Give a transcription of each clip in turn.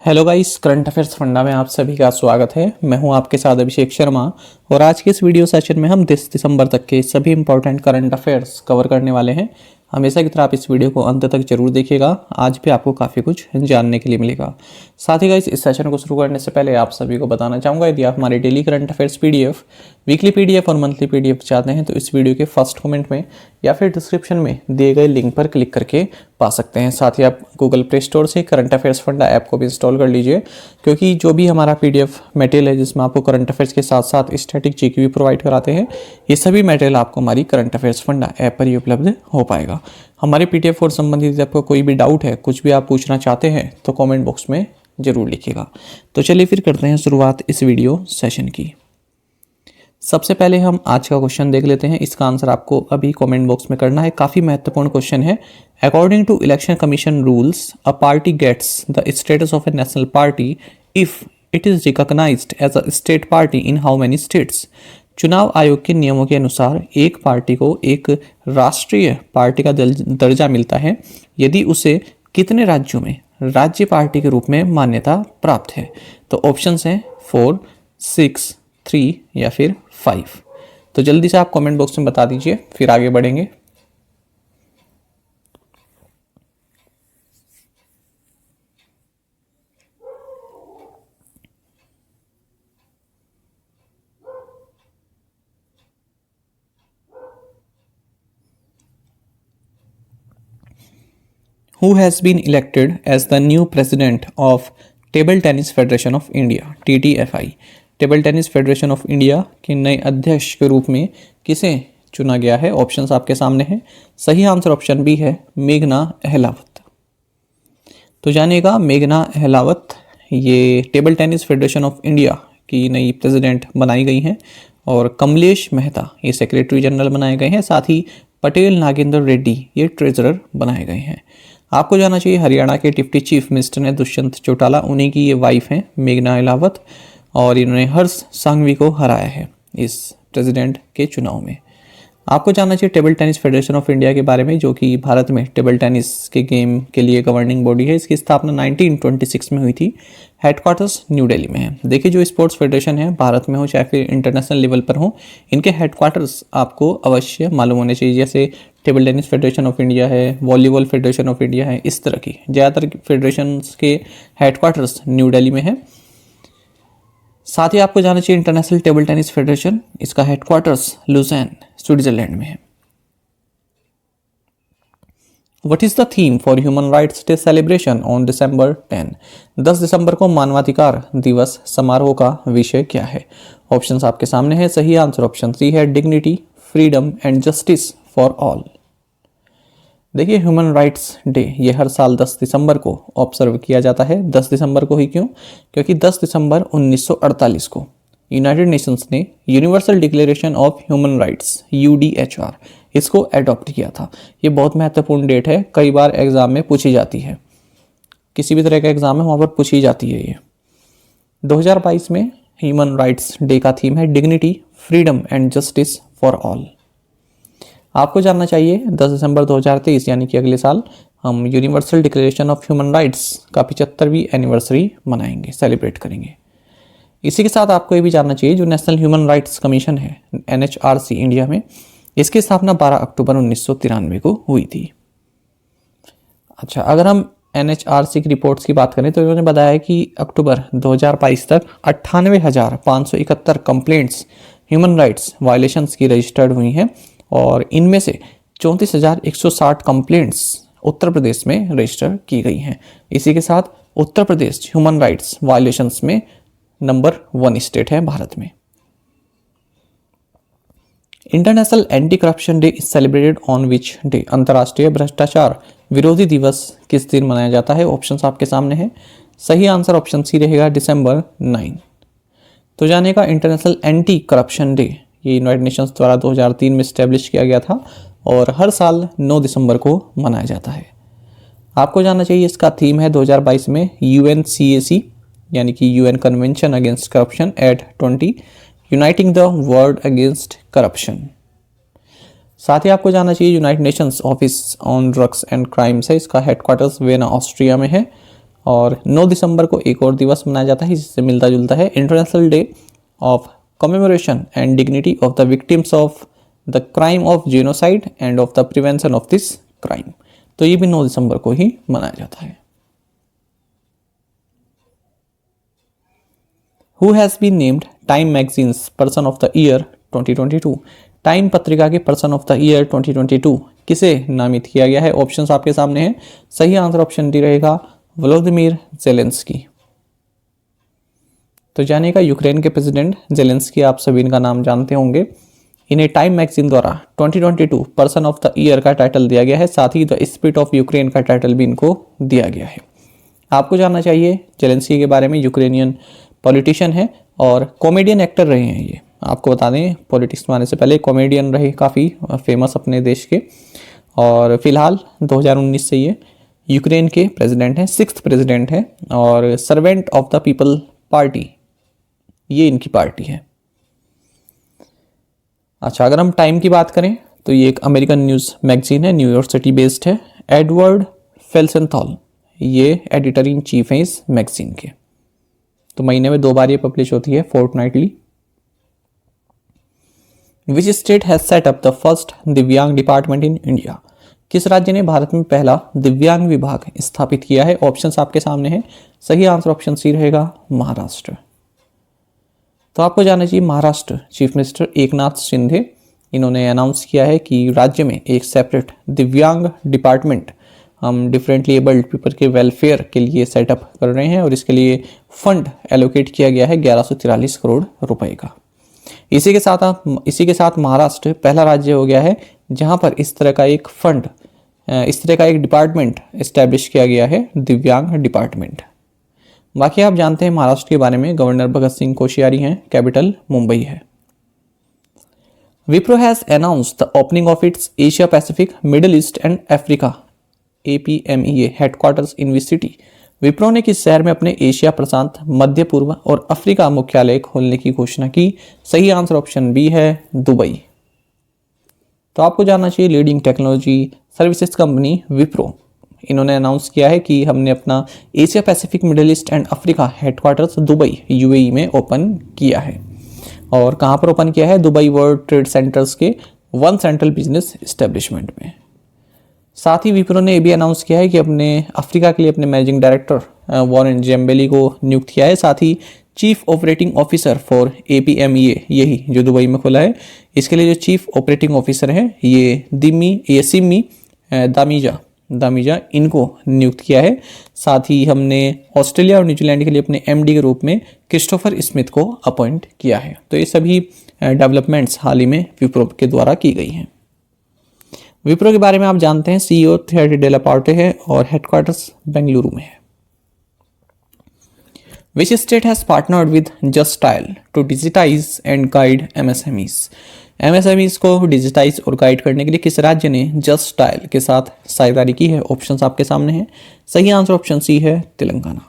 Hello guys, current affairs funda में आप सभी का स्वागत है। मैं हूं आपके साथ अभिषेक शर्मा और आज के इस वीडियो सेशन में हम 10 दिसंबर तक के सभी इंपॉर्टेंट करंट अफेयर्स कवर करने वाले हैं। हमेशा की तरह आप इस वीडियो को अंत तक जरूर देखिएगा, आज भी आपको काफ़ी कुछ जानने के लिए मिलेगा। साथ ही गाइस, इस सेशन को शुरू करने से पहले आप सभी को बताना चाहूँगा, यदि आप हमारे daily current affairs PDF, weekly PDF और मंथली पीडीएफ चाहते हैं तो इस वीडियो के फर्स्ट कमेंट में या फिर डिस्क्रिप्शन में दिए गए लिंक पर क्लिक करके पा सकते हैं। साथ ही आप गूगल प्ले स्टोर से करंट अफेयर्स फंडा ऐप को भी इंस्टॉल कर लीजिए, क्योंकि जो भी हमारा पीडीएफ मटेरियल है जिसमें आपको करंट अफेयर्स के साथ साथ स्टैटिक जीके भी प्रोवाइड कराते हैं, ये सभी मटेरियल आपको हमारी करंट अफेयर्स फंडा ऐप पर ही उपलब्ध हो पाएगा। हमारे पीडीएफ और संबंधित आपको कोई भी डाउट है, कुछ भी आप पूछना चाहते हैं तो कमेंट बॉक्स में जरूर लिखिएगा। तो चलिए फिर करते हैं शुरुआत इस वीडियो सेशन की। सबसे पहले हम आज का क्वेश्चन देख लेते हैं, इसका आंसर आपको अभी कमेंट बॉक्स में करना है। काफ़ी महत्वपूर्ण क्वेश्चन है। According to election commission rules, a party gets the status of a national party if it is recognised as a state party in how many states. चुनाव आयोग के नियमों के अनुसार एक पार्टी को एक राष्ट्रीय पार्टी का दर्जा मिलता है यदि उसे कितने राज्यों में राज्य पार्टी के रूप में मान्यता प्राप्त है। तो ऑप्शंस हैं 4, 6, 3 या फिर 5। तो जल्दी से आप कमेंट बॉक्स में बता दीजिए, फिर आगे बढ़ेंगे। Who has been elected as the new president of table tennis federation of India TTFI। Table tennis federation of India के नए अध्यक्ष के रूप में किसे चुना गया है? ऑप्शंस आपके सामने हैं। सही आंसर ऑप्शन बी है, मेघना अहलावत। तो जानिएगा, मेघना अहलावत ये table tennis federation of India की नई प्रेसिडेंट बनाई गई हैं और कमलेश मेहता ये सेक्रेटरी जनरल बनाए गए हैं। साथ ही पटेल नागेंद्र रेड्डी ये ट्रेजरर बनाए गए हैं। आपको जाना चाहिए, हरियाणा के डिप्टी चीफ मिनिस्टर हैं दुष्यंत चौटाला, उन्हीं की ये वाइफ हैं मेघना अहलावत, और इन्होंने हर्ष सांघवी को हराया है इस प्रेसिडेंट के चुनाव में। आपको जानना चाहिए table tennis federation of India के बारे में, जो कि भारत में टेबल टेनिस के गेम के लिए गवर्निंग बॉडी है। इसकी स्थापना 1926 में हुई थी। हेडक्वार्टर्स न्यू दिल्ली में है। देखिए, जो स्पोर्ट्स फेडरेशन है, भारत में हो चाहे फिर इंटरनेशनल लेवल पर हो, इनके हेडक्वार्टर्स आपको अवश्य मालूम होने चाहिए। जैसे table tennis federation of India है, वॉलीबॉल फेडरेशन ऑफ इंडिया है, इस तरह की ज़्यादातर फेडरेशन के हेडक्वार्टर्स न्यू दिल्ली में है। साथ ही आपको जाना चाहिए इंटरनेशनल टेबल टेनिस फेडरेशन, इसका हेडक्वार्टर्स लुज़ेन स्विट्जरलैंड में है। What is the theme for Human Rights Day celebration on December 10? 10 दिसंबर को मानवाधिकार दिवस समारोह का विषय क्या है? ऑप्शंस आपके सामने है। सही आंसर ऑप्शन सी है, dignity, freedom and justice for all. देखिए, ह्यूमन राइट्स डे ये हर साल 10 दिसंबर को ऑब्जर्व किया जाता है। 10 दिसंबर को ही क्यों? क्योंकि 10 दिसंबर 1948 को यूनाइटेड नेशंस ने universal declaration of human rights UDHR इसको एडॉप्ट किया था। ये बहुत महत्वपूर्ण डेट है, कई बार एग्जाम में पूछी जाती है। किसी भी तरह का एग्जाम है वहाँ पर पूछी जाती है ये। 2022 में ह्यूमन राइट्स डे का थीम है dignity, freedom and justice for all. आपको जानना चाहिए 10 दिसंबर 2023 यानी कि अगले साल हम universal declaration of human rights का 75वीं एनिवर्सरी मनाएंगे, सेलिब्रेट करेंगे। इसी के साथ आपको ये भी जानना चाहिए, जो नेशनल ह्यूमन राइट्स कमीशन है NHRC इंडिया में, इसकी स्थापना 12 अक्टूबर 1993 को हुई थी। अच्छा, अगर हम NHRC की रिपोर्ट्स की बात करें तो इन्होंने बताया कि अक्टूबर 2022 तक 98,571 कंप्लेंट्स ह्यूमन राइट्स वायलेशंस की रजिस्टर्ड हुई हैं और इनमें से 34,160 कंप्लेंट्स उत्तर प्रदेश में रजिस्टर की गई हैं। इसी के साथ Uttar Pradesh human rights violations में नंबर 1 स्टेट है भारत में। International anti corruption day is celebrated on which day. अंतर्राष्ट्रीय भ्रष्टाचार विरोधी दिवस किस दिन मनाया जाता है? ऑप्शंस आपके सामने है। सही आंसर ऑप्शन सी रहेगा, December 9। तो जानेगा, इंटरनेशनल एंटी करप्शन डे ये यूनाइटेड नेशंस द्वारा 2003 में स्टैब्लिश किया गया था और हर साल 9 दिसंबर को मनाया जाता है। आपको जानना चाहिए, इसका थीम है 2022 में UNCAC यानी कि UN convention against corruption at 20 uniting the world against corruption. साथ ही आपको जानना चाहिए, United Nations office on drugs and crimes है, इसका हेडक्वार्टर्स वेना ऑस्ट्रिया में है और 9 दिसंबर को एक और दिवस मनाया जाता है जिससे मिलता जुलता है, international day of commemoration and dignity of the victims of the crime of genocide end of the prevention of this crime. तो ये भी 9 दिसंबर को ही मनाया जाता है। Who has been named Time magazines person of the year 2022? Time पत्रिका के person of the year 2022 किसे नामित किया गया है? ऑप्शंस आपके सामने हैं। सही आंसर ऑप्शन डी रहेगा व्लादिमीर जेलेंस्की। तो जानिएगा यूक्रेन के प्रेसिडेंट जेलेंस्की, आप सभी इनका नाम जानते होंगे। इन्हें टाइम मैगजीन द्वारा 2022 पर्सन ऑफ द ईयर का टाइटल दिया गया है, साथ ही द स्पिरिट ऑफ यूक्रेन का टाइटल भी इनको दिया गया है। आपको जानना चाहिए जेलेंस्की के बारे में, यूक्रेनियन पॉलिटिशियन है और कॉमेडियन एक्टर रहे हैं ये। आपको बता दें पॉलिटिक्स में आने से पहले कॉमेडियन रहे, काफ़ी फेमस अपने देश के, और फिलहाल 2019 से ये यूक्रेन के प्रेसिडेंट हैं, 6th प्रेसिडेंट हैं, और servant of the people party ये इनकी पार्टी है। अच्छा, अगर हम टाइम की बात करें तो ये एक अमेरिकन न्यूज़ मैगजीन है, न्यूयॉर्क सिटी बेस्ड है। एडवर्ड फेल्सेंथॉल ये एडिटर इन चीफ हैं इस मैगजीन के। तो महीने में 2 बार ये पब्लिश होती है, fortnightly. Which state has set up the first दिव्यांग डिपार्टमेंट इन इंडिया? किस राज्य ने भारत में पहला दिव्यांग विभाग स्थापित किया है? ऑप्शंस आपके सामने हैं। सही आंसर ऑप्शन सी रहेगा महाराष्ट्र। तो आपको जानना चाहिए महाराष्ट्र चीफ मिनिस्टर एकनाथ शिंदे, इन्होंने अनाउंस किया है कि राज्य में एक सेपरेट दिव्यांग डिपार्टमेंट हम डिफरेंटली एबल्ड पीपल के वेलफेयर के लिए सेटअप कर रहे हैं, और इसके लिए फंड एलोकेट किया गया है 1143 करोड़ रुपए का। इसी के साथ महाराष्ट्र पहला राज्य हो गया है जहां पर इस तरह का एक फंड, इस तरह का एक डिपार्टमेंट इस्टेब्लिश किया गया है, दिव्यांग डिपार्टमेंट। बाकी आप जानते हैं महाराष्ट्र के बारे में, गवर्नर भगत सिंह कोश्यारी हैं, कैपिटल मुंबई है। Wipro has announced the opening of its Asia Pacific middle east and Africa APMEA headquarters in which city? Wipro ने किस शहर में अपने एशिया प्रशांत, मध्य पूर्व और अफ्रीका मुख्यालय खोलने की घोषणा की? सही आंसर ऑप्शन बी है दुबई। तो आपको जानना चाहिए leading technology services company Wipro, इन्होंने अनाउंस किया है कि हमने अपना Asia Pacific middle east and Africa headquarters Dubai UAE में ओपन किया है। और कहाँ पर ओपन किया है? दुबई वर्ल्ड ट्रेड सेंटर्स के वन सेंट्रल बिजनेस इस्टेब्लिशमेंट में। साथ ही विप्रो ने यह भी अनाउंस किया है कि अपने अफ्रीका के लिए अपने मैनेजिंग डायरेक्टर वॉरेन जेम्बेली को नियुक्त किया है, साथ ही chief operating officer for APMEA, यही जो दुबई में खुला है, इसके लिए जो चीफ ऑपरेटिंग ऑफिसर हैं ये सिमी दामीजा इनको नियुक्त किया है। साथ ही हमने ऑस्ट्रेलिया और न्यूजीलैंड के लिए अपने MD के रूप में क्रिस्टोफर स्मिथ को अपॉइंट किया है। तो ये सभी डेवलपमेंट्स हाल ही में विप्रो के द्वारा की गई हैं। विप्रो के बारे में आप जानते हैं, CEO थ्रेड डेलापार्टे है और हेडक्वार्टर्स बेंगलुरु में है। Which state has partnered with Just Style to digitize and guide MSMEs? MSMEs को डिजिटाइज और गाइड करने के लिए किस राज्य ने जस्ट स्टाइल के साथ साझेदारी की है? ऑप्शंस आपके सामने हैं। सही आंसर ऑप्शन सी है तेलंगाना।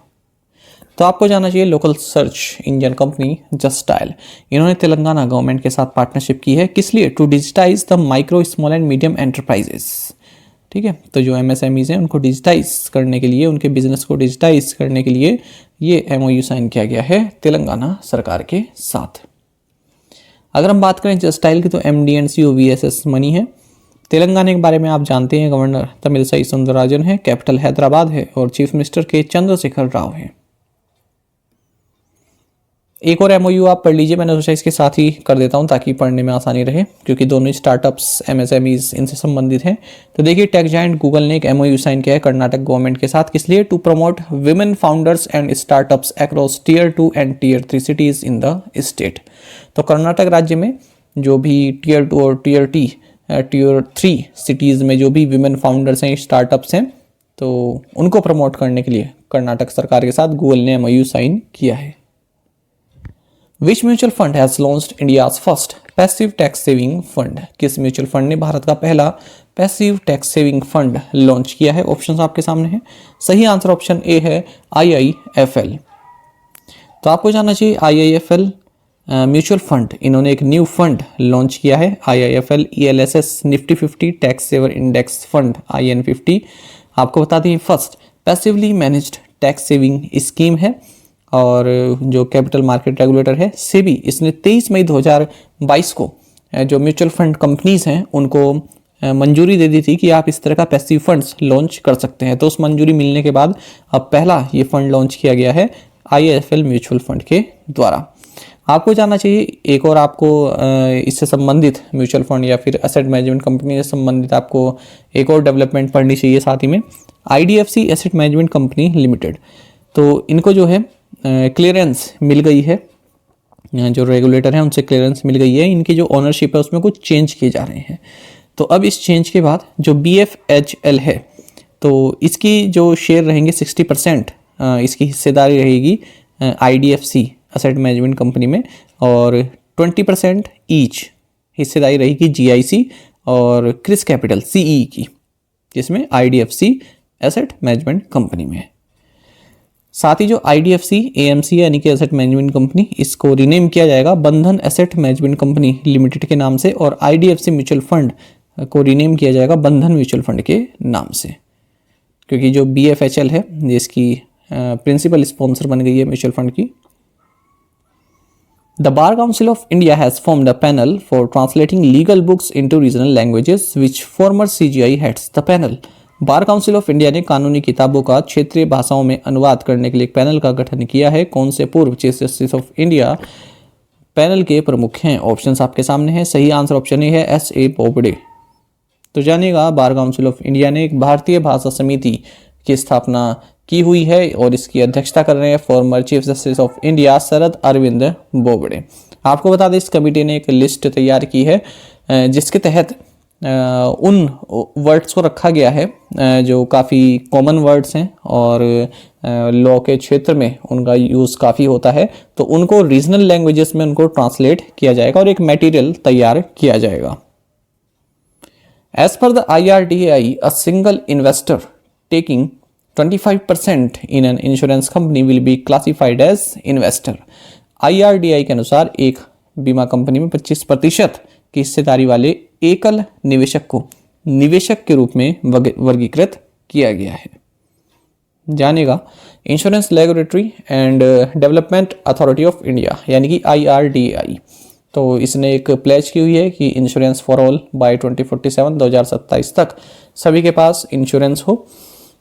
तो आपको जानना चाहिए local search engine company just style, इन्होंने तेलंगाना गवर्नमेंट के साथ पार्टनरशिप की है, किस लिए? To digitise the micro small and medium enterprises. ठीक है, तो जो MSMEs हैं उनको डिजिटाइज करने के लिए, उनके बिजनेस को डिजिटाइज करने के लिए ये MOU साइन किया गया है तेलंगाना सरकार के साथ। अगर हम बात करें जस्ट स्टाइल की तो MD and CEO VSS money है। तेलंगाना के बारे में आप जानते हैं, गवर्नर तमिलसाई सुंदरराजन है, कैपिटल हैदराबाद है और चीफ मिनिस्टर के चंद्रशेखर राव हैं। एक और MOU आप पढ़ लीजिए, मैंने सोचा इसके साथ ही कर देता हूं ताकि पढ़ने में आसानी रहे, क्योंकि दोनों स्टार्टअप्स MSMEs इनसे संबंधित हैं। तो देखिए, टेक जायंट गूगल ने एक MOU साइन किया है कर्नाटक गवर्नमेंट के साथ, किस लिए? To promote women founders and startups across Tier 2 and Tier 3 cities in the state. तो कर्नाटक राज्य में जो भी Tier 2 और Tier 3 सिटीज़ में जो भी विमेन फाउंडर्स हैं, स्टार्टअप्स हैं, तो उनको प्रमोट करने के लिए कर्नाटक सरकार के साथ गूगल ने MOU साइन किया है। Which mutual fund has launched India's first passive tax saving fund? किस म्यूचुअल फंड ने भारत का पहला passive tax saving fund launch किया है? ऑप्शंस आपके सामने हैं। सही आंसर ऑप्शन ए है IIFL। तो आपको जानना चाहिए IIFL म्यूचुअल फंड, इन्होंने एक न्यू फंड लॉन्च किया है, IIFL ELSS Nifty 50 tax saver index fund IN50। आपको बता दें first passively managed tax saving scheme है। और जो कैपिटल मार्केट रेगुलेटर है सेबी, इसने 23 मई 2022 को जो म्यूचुअल फंड कंपनीज हैं उनको मंजूरी दे दी थी कि आप इस तरह का पैसिव फंड्स लॉन्च कर सकते हैं। तो उस मंजूरी मिलने के बाद अब पहला ये फंड लॉन्च किया गया है IIFL म्यूचुअल फंड के द्वारा। आपको जानना चाहिए एक और, आपको इससे संबंधित म्यूचुअल फंड या फिर एसेट मैनेजमेंट कंपनी से संबंधित आपको एक और डेवलपमेंट पढ़नी चाहिए साथ ही में। IDFC asset management company limited, तो इनको जो है क्लियरेंस मिल गई है, जो रेगुलेटर हैं उनसे क्लियरेंस मिल गई है। इनकी जो ओनरशिप है उसमें कुछ चेंज किए जा रहे हैं। तो अब इस चेंज के बाद जो BFHL है तो इसकी जो शेयर रहेंगे 60% इसकी हिस्सेदारी रहेगी IDFC एसेट मैनेजमेंट कंपनी में, और 20% ईच हिस्सेदारी रहेगी GIC और क्रिस कैपिटल CE की, जिसमें IDFC एसेट मैनेजमेंट कंपनी में है। साथ ही जो IDFC AMC यानी कि एसेट मैनेजमेंट कंपनी, इसको रीनेम किया जाएगा बंधन एसेट मैनेजमेंट कंपनी लिमिटेड के नाम से, और IDFC म्यूचुअल फंड को रीनेम किया जाएगा बंधन म्यूचुअल फंड के नाम से, क्योंकि जो BFHL है ये इसकी प्रिंसिपल स्पॉन्सर बन गई है म्यूचुअल फंड की। The Bar Council of India has formed a panel for translating legal books into regional languages, which former CGI heads the panel. Bar council of India ने कानूनी किताबों का क्षेत्रीय भाषाओं में अनुवाद करने के लिए एक पैनल का गठन किया है। कौन से पूर्व chief justice of India panel के प्रमुख हैं? ऑप्शंस आपके सामने हैं। सही आंसर ऑप्शन ए है S.A. बोबडे। तो जानिएगा, बार काउंसिल ऑफ इंडिया ने एक भारतीय भाषा समिति की स्थापना की हुई है और इसकी अध्यक्षता कर रहे हैं former chief justice of India Sharad Arvind Bobde. आपको बता दें इस कमेटी ने एक लिस्ट तैयार की है जिसके तहत उन वर्ड्स को रखा गया है जो काफ़ी कॉमन वर्ड्स हैं और लॉ के क्षेत्र में उनका यूज़ काफ़ी होता है, तो उनको रीजनल लैंग्वेजेस में उनको ट्रांसलेट किया जाएगा और एक मटेरियल तैयार किया जाएगा। As per the IRDAI, a single investor taking 25% in an insurance company will be classified as investor. IRDAI के अनुसार एक बीमा कंपनी में 25% की हिस्सेदारी वाले एकल निवेशक को निवेशक के रूप में वर्गीकृत किया गया है। जानेगा, insurance regulatory and development authority of India यानी कि IRDAI, तो इसने एक प्लेज की हुई है कि इंश्योरेंस फॉर ऑल बाय 2027 तक सभी के पास इंश्योरेंस हो।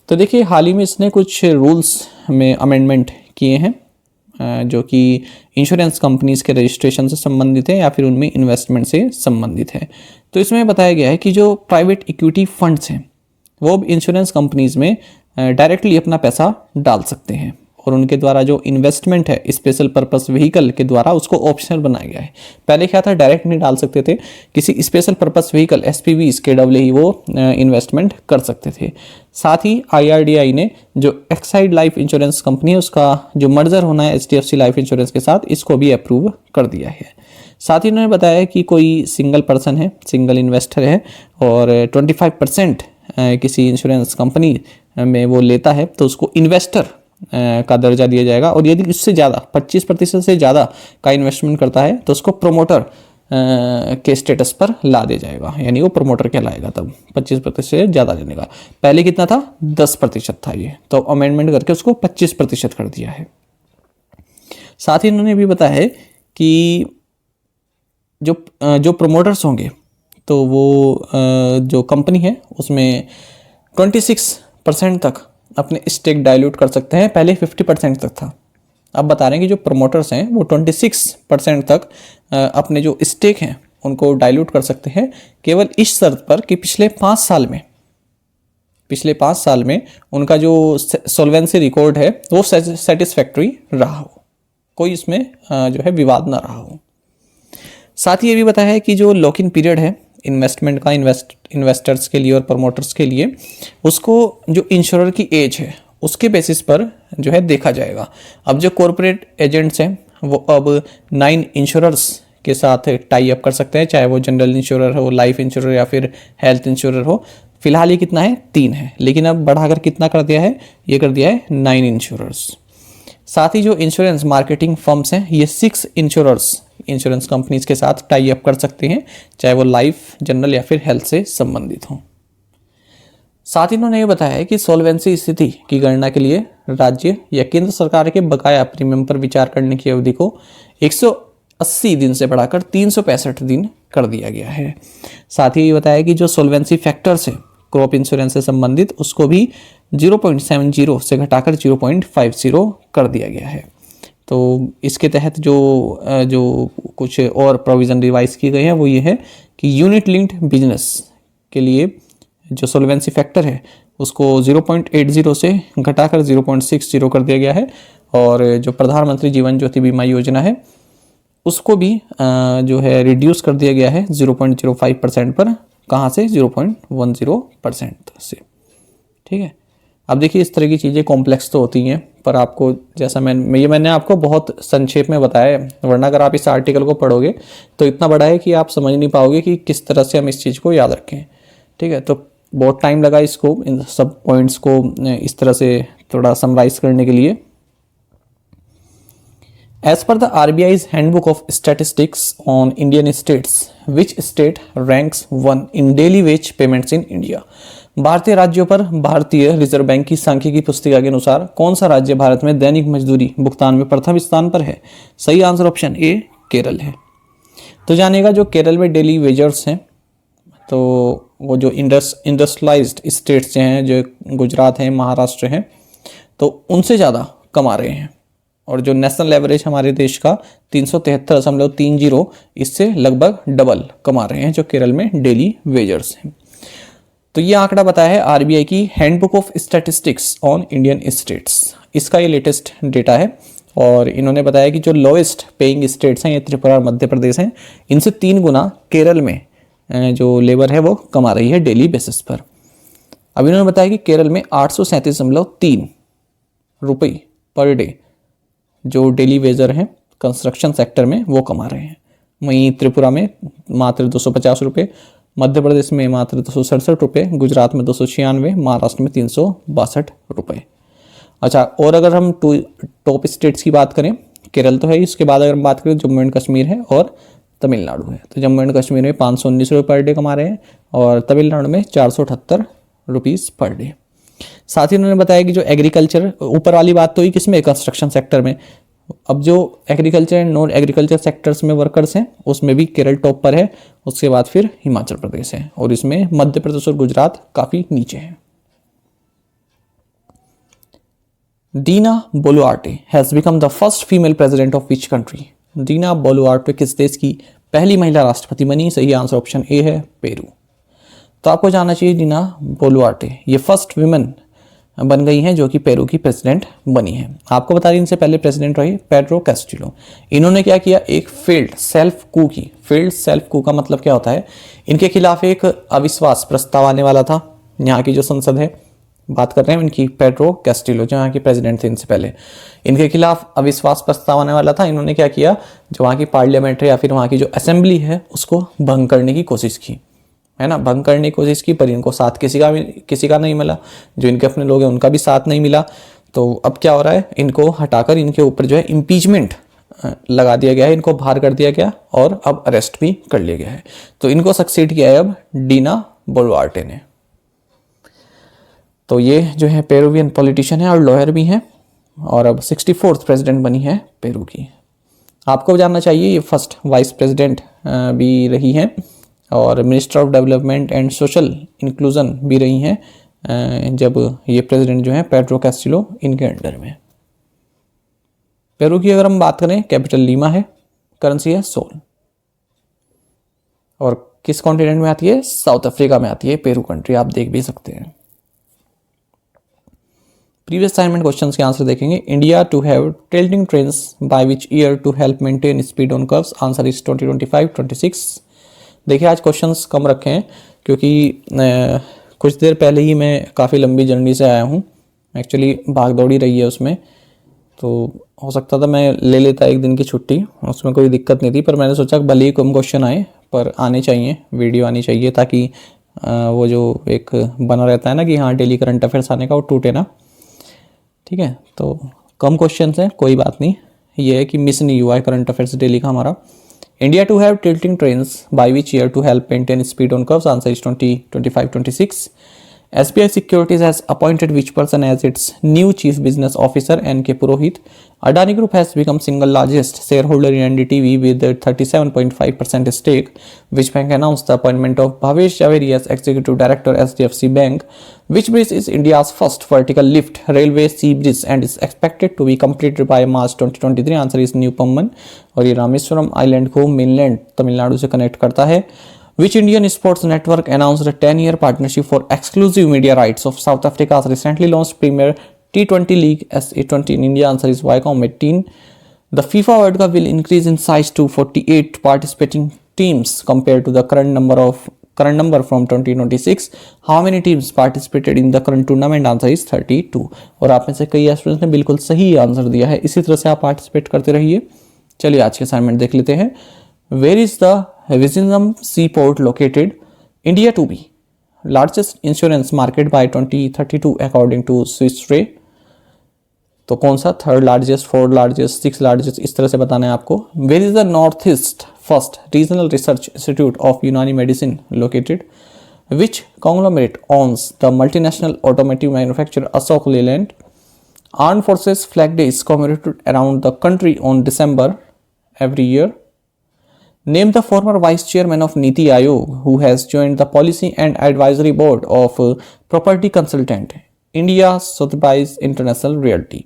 तो देखिए, हाल ही में इसने कुछ रूल्स में अमेंडमेंट किए हैं जो कि इंश्योरेंस कंपनीज के रजिस्ट्रेशन से संबंधित है या फिर उनमें इन्वेस्टमेंट से संबंधित है। तो इसमें बताया गया है कि जो प्राइवेट इक्विटी फंड्स हैं वो अब इंश्योरेंस कंपनीज में डायरेक्टली अपना पैसा डाल सकते हैं, और उनके द्वारा जो इन्वेस्टमेंट है स्पेशल पर्पस व्हीकल के द्वारा उसको ऑप्शनल बनाया गया है। पहले क्या था, डायरेक्ट नहीं डाल सकते थे, किसी स्पेशल पर्पस व्हीकल SPVs के डबल ही वो इन्वेस्टमेंट कर सकते थे। साथ ही IRDAI ने जो एक्साइड लाइफ इंश्योरेंस कंपनी है उसका जो मर्जर होना है HDFC लाइफ इंश्योरेंस के साथ, इसको भी अप्रूव कर दिया है। साथ ही उन्होंने बताया कि कोई सिंगल पर्सन है, सिंगल इन्वेस्टर है और 25% किसी इंश्योरेंस कंपनी में वो लेता है तो उसको इन्वेस्टर का दर्जा दिया जाएगा, और यदि इससे ज़्यादा 25% से ज़्यादा का इन्वेस्टमेंट करता है तो उसको प्रोमोटर के स्टेटस पर ला दिया जाएगा, यानी वो प्रोमोटर कहलाएगा तब 25% से ज़्यादा देने का। पहले कितना था, 10% था ये, तो अमेंडमेंट करके उसको 25% कर दिया है। साथ ही उन्होंने भी बताया है कि जो प्रोमोटर्स होंगे तो वो जो कंपनी है उसमें 26% तक अपने स्टेक डाइल्यूट कर सकते हैं। पहले 50% तक था, अब बता रहे हैं कि जो प्रमोटर्स हैं वो 26% तक अपने जो स्टेक हैं उनको डाइल्यूट कर सकते हैं, केवल इस शर्त पर कि पिछले 5 साल में उनका जो सॉल्वेंसी रिकॉर्ड है वो सेटिस्फैक्टरी रहा हो, कोई इसमें जो है विवाद ना रहा हो। साथ ही ये भी बताया है कि जो लॉक इन पीरियड है इन्वेस्टमेंट का इन्वेस्टर्स के लिए और प्रमोटर्स के लिए, उसको जो इंश्योरर की एज है उसके बेसिस पर जो है देखा जाएगा। अब जो कॉरपोरेट एजेंट्स हैं वो अब 9 इंश्योरर्स के साथ टाई अप कर सकते हैं, चाहे वो जनरल इंश्योरर हो, लाइफ इंश्योरर या फिर हेल्थ इंश्योरर हो। फिलहाल ये कितना है, 3 है, लेकिन अब बढ़ाकर कितना कर दिया है, ये कर दिया है 9 इंश्योरर्स। साथ ही जो इंश्योरेंस मार्केटिंग फर्म्स हैं ये 6 इंश्योरेंस कंपनीज के साथ टाई अप कर सकते हैं, चाहे वो लाइफ, जनरल या फिर हेल्थ से संबंधित हों। साथ ही उन्होंने ये बताया है कि सॉल्वेंसी स्थिति की गणना के लिए राज्य या केंद्र सरकार के बकाया प्रीमियम पर विचार करने की अवधि को 180 दिन से बढ़ाकर 365 दिन कर दिया गया है। साथ ही ये बताया कि जो सॉल्वेंसी फैक्टर्स है क्रॉप इंश्योरेंस से संबंधित, उसको भी 0.70 से घटाकर 0.50 कर दिया गया है। तो इसके तहत जो कुछ और प्रोविज़न रिवाइज की गई है वो ये है कि यूनिट लिंक्ड बिजनेस के लिए जो सॉल्वेंसी फैक्टर है उसको 0.80 से घटाकर 0.60 कर दिया गया है, और जो प्रधानमंत्री जीवन ज्योति बीमा योजना है उसको भी जो है रिड्यूस कर दिया गया है 0.05% पर। कहाँ से? 0.10% से। ठीक है। अब देखिए इस तरह की चीज़ें कॉम्प्लेक्स तो होती हैं, पर आपको जैसा मैंने आपको बहुत संक्षेप में बताया है, वरना अगर आप इस आर्टिकल को पढ़ोगे तो इतना बड़ा है कि आप समझ नहीं पाओगे कि किस तरह से हम इस चीज़ को याद रखें। ठीक है। तो बहुत टाइम लगा इसको, इन सब पॉइंट्स को इस तरह से थोड़ा समराइज करने के लिए। As per the RBI's Handbook of Statistics on Indian states, which state ranks 1 in daily wage payments in India? भारतीय राज्यों पर भारतीय रिजर्व बैंक की सांख्यिकी पुस्तिका के अनुसार कौन सा राज्य भारत में दैनिक मजदूरी भुगतान में प्रथम स्थान पर है? सही आंसर ऑप्शन ए केरल है। तो जानेगा जो केरल में डेली वेजर्स हैं, तो वो जो इंडस्ट्रियलाइज्ड स्टेट्स हैं, जो गुजरात हैं, महाराष्ट्र हैं, तो उनसे ज़्यादा कमा रहे हैं। और जो नेशनल एवरेज हमारे देश का 373.30, इससे लगभग डबल कमा रहे हैं जो केरल में डेली वेजर्स हैं। तो ये आंकड़ा बताया है आरबीआई की handbook of statistics on Indian states, इसका ये लेटेस्ट डेटा है। और इन्होंने बताया कि जो लोएस्ट पेइंग स्टेट्स हैं ये त्रिपुरा और मध्य प्रदेश हैं, इनसे 3 गुना केरल में जो लेबर है वो कमा रही है डेली बेसिस पर। अब इन्होंने बताया कि केरल में 837.3 रुपये पर डे जो डेली वेजर हैं कंस्ट्रक्शन सेक्टर में वो कमा रहे हैं। वहीं त्रिपुरा में मात्र 250 रुपये, मध्य प्रदेश में मात्र 267 रुपये, गुजरात में 296, महाराष्ट्र में 362 रुपये। अच्छा, और अगर हम टॉप स्टेट्स की बात करें, केरल तो है, इसके बाद अगर हम बात करें जम्मू एंड कश्मीर है और तमिलनाडु है। तो जम्मू एंड कश्मीर में 519 रुपये पर डे कमा रहे हैं और तमिलनाडु में 478 रुपीज़ पर डे। साथ ही उन्होंने बताया कि जो एग्रीकल्चर, ऊपर वाली बात तो ही किसमें, कंस्ट्रक्शन सेक्टर में, अब जो agriculture and non agriculture sectors में वर्कर्स हैं उसमें भी केरल टॉप पर है, उसके बाद फिर हिमाचल प्रदेश है, और इसमें मध्य प्रदेश और गुजरात काफ़ी नीचे हैं। Dina Boluarte has become the first female president of which country? Dina Boluarte किस देश की पहली महिला राष्ट्रपति बनी? सही आंसर ऑप्शन ए है पेरू। तो आपको जानना चाहिए दीना बोलुआर्टे ये फर्स्ट विमेन बन गई हैं जो कि पेरू की प्रेसिडेंट बनी है। आपको बता दें इनसे पहले प्रेसिडेंट रही पेड्रो कैस्टिलो। इन्होंने क्या किया, एक फेल्ड सेल्फ कू की। फेल्ड सेल्फ कू का मतलब क्या होता है, इनके खिलाफ एक अविश्वास प्रस्ताव आने वाला था। यहाँ की जो संसद है, बात कर रहे हैं इनकी, पेड्रो कैस्टिलो जो यहाँ की प्रेसिडेंट थे इनसे पहले, इनके खिलाफ अविश्वास प्रस्ताव आने वाला था। इन्होंने क्या किया, जो वहाँ की पार्लियामेंट है या फिर वहाँ की जो असेंबली है उसको भंग करने की कोशिश की, है ना, भंग करने की कोशिश की, पर इनको साथ किसी का नहीं मिला। जो इनके अपने लोग हैं उनका भी साथ नहीं मिला। तो अब क्या हो रहा है, इनको हटाकर इनके ऊपर जो है इम्पीचमेंट लगा दिया गया है, इनको बाहर कर दिया गया और अब अरेस्ट भी कर लिया गया है। तो इनको सक्सीड किया है अब डीना बोलुआर्टे ने। तो ये जो है पेरुवियन पॉलिटिशियन है और लॉयर भी हैं, और अब 64th प्रेसिडेंट बनी है पेरू की। आपको जानना चाहिए ये फर्स्ट वाइस प्रेसिडेंट भी रही हैं और minister of development and social inclusion भी रही हैं जब ये प्रेसिडेंट जो है पेड्रो कैस्टिलो इनके अंडर में। पेरू की अगर हम बात करें, कैपिटल लीमा है, करेंसी है सोल, और किस कॉन्टिनेंट में आती है, साउथ अफ्रीका में आती है पेरू कंट्री, आप देख भी सकते हैं। प्रीवियस असाइनमेंट क्वेश्चंस के आंसर देखेंगे। India to have tilting trains by which year to help maintain speed on curves? Answer is 2025-26। देखिए आज क्वेश्चंस कम रखे हैं क्योंकि कुछ देर पहले ही मैं काफ़ी लंबी जर्नी से आया हूँ, एक्चुअली भाग दौड़ी रही है उसमें, तो हो सकता था मैं ले लेता एक दिन की छुट्टी, उसमें कोई दिक्कत नहीं थी, पर मैंने सोचा भले ही कम क्वेश्चन आए पर आने चाहिए, वीडियो आनी चाहिए, ताकि वो जो एक बना रहता है ना कि हाँ डेली करंट अफेयर्स आने का, वो टूटे ना। ठीक है, तो कम क्वेश्चंस हैं, कोई बात नहीं, ये है कि मिस नहीं हुआ है करंट अफेयर्स डेली का हमारा। India to have tilting trains by which year to help maintain speed on curves? Answer is 2025-26। SBI Securities has appointed which person as its new chief business officer? N.K. Purohit. Adani Group has become single largest shareholder in NDTV with a 37.5% stake. Which bank announced the appointment of Bhavesh Javeri as executive director SDFC Bank? Which bridge is India's first vertical lift railway sea bridge and is expected to be completed by March 2023? Answer is New Pamban और ये Rameswaram island को mainland Tamil Nadu से connect करता है. Which Indian sports network announced a 10-year partnership for exclusive media rights of South Africa's recently launched Premier T20 League SA20 in India? Answer is Viacom 18. The FIFA World Cup will increase in size to 48 participating teams compared to the current number from 2026. How many teams participated in the current tournament? Answer is 32. और आप में से कई students ने बिल्कुल सही answer दिया है. इसी तरह से आप पार्टिसिपेट करते रहिए. चलिए आज के असाइनमेंट देख लेते हैं. Where is the Vizhinjam seaport located? India to be largest insurance market by 2032 according to Swiss Re. तो कौन सा third largest, fourth largest, six largest, इस तरह से बताना है आपको. Where is the North East First Regional Research Institute of Unani Medicine located? Which conglomerate owns the multinational automotive manufacturer Ashok Leyland? Armed Forces Flag Day is commemorated around the country on December every year. Name the former vice chairman of Niti Aayog who has joined the policy and advisory board of property consultant India Sotheby's International Realty.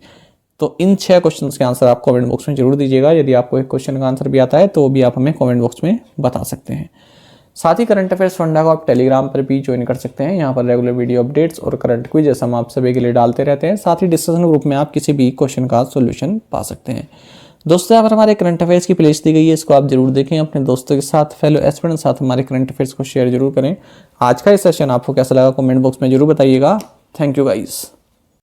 तो इन 6 questions के answer आप comment box में जरूर दीजिएगा. यदि आपको एक question का आंसर भी आता है तो वो भी आप हमें कमेंट बॉक्स में बता सकते हैं. साथ ही करंट अफेयर्स फंडा को आप टेलीग्राम पर भी ज्वाइन कर सकते हैं. यहाँ पर रेगुलर वीडियो अपडेट्स और करंट क्विज़ हम आप सभी के लिए डालते रहते हैं. साथ ही डिस्कशन ग्रुप में आप किसी भी क्वेश्चन का सोल्यूशन पा सकते हैं. दोस्तों यहाँ पर हमारे करंट अफेयर्स की प्लेलिस्ट दी गई है, इसको आप जरूर देखें. अपने दोस्तों के साथ, फेलो एस्पिरेंट्स के साथ हमारे करंट अफेयर्स को शेयर जरूर करें. आज का ये सेशन आपको कैसा लगा कमेंट बॉक्स में जरूर बताइएगा. Thank you guys.